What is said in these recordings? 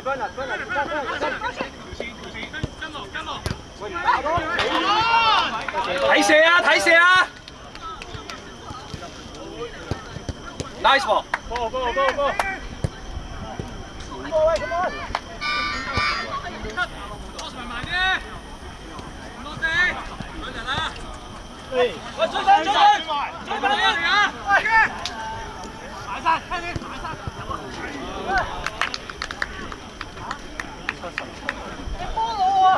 睇射啊！睇射啊 ！Nice ball！ 波！喂，追快啲啊！埋晒，聽你埋晒。你波佬啊！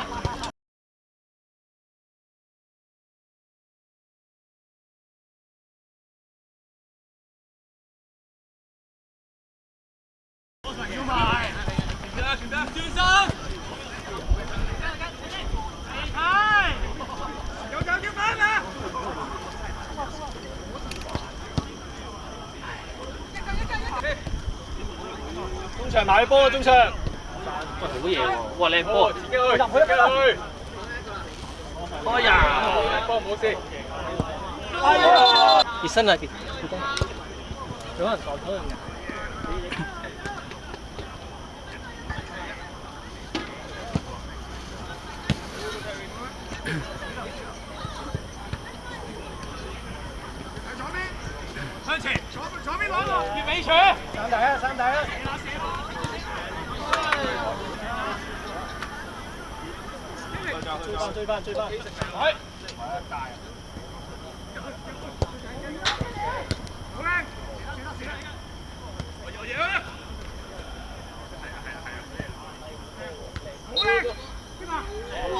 要埋，全邊轉身。有翻啊！中場買波，中場。喂，好嘢喎！哇，靚波！自己去，去。哎呀！波冇事。熱身啊！有人撞到人㗎。向前，左邊攞落，越尾場。三第一。追翻。係。好靚。有嘢啊！好靚。邊個？哇！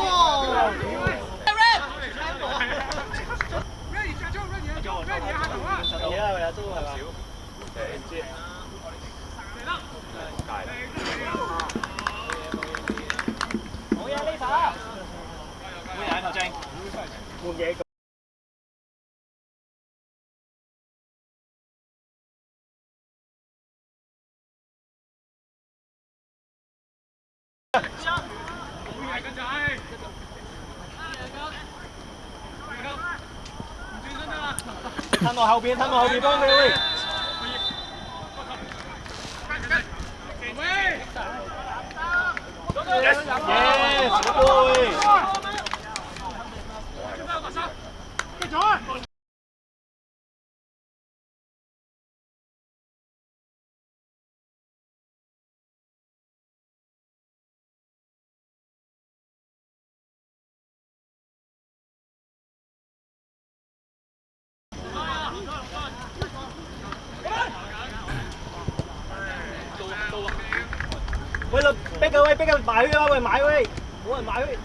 冇嘢呢手，冇嘢頭正，換嘢。大個仔，褪落後邊，幫佢喂。Yes, good boy. 繼續。喂，逼佢埋去啊！喂，埋去，冇人埋去。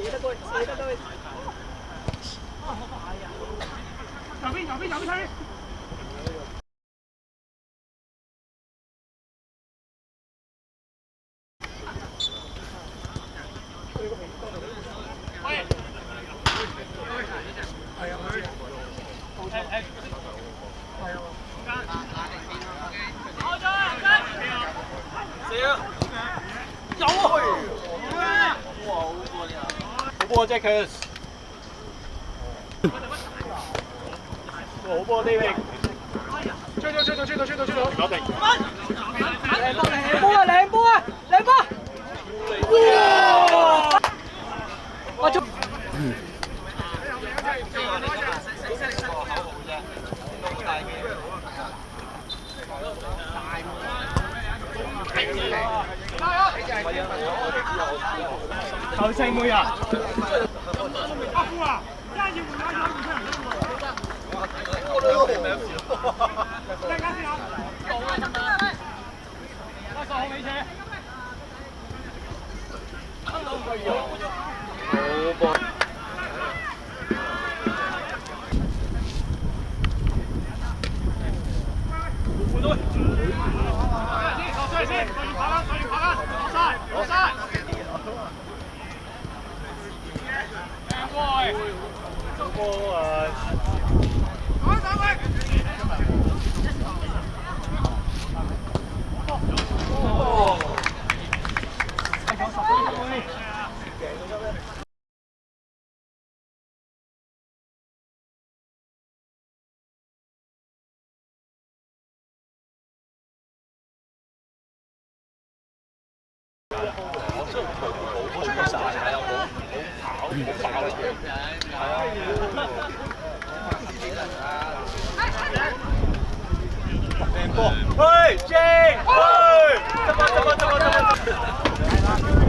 射得過去。右邊睇。有啊！哇，好波呢！好波 Jack， 好波 David， 追到，搞定！靚波！哇！我中。後四妹啊！阿夫啊，一要換出嚟。大家試下。拉手後尾車。好波。換隊。先，攞晒。好波啊！喂，Jay，喂，執啊！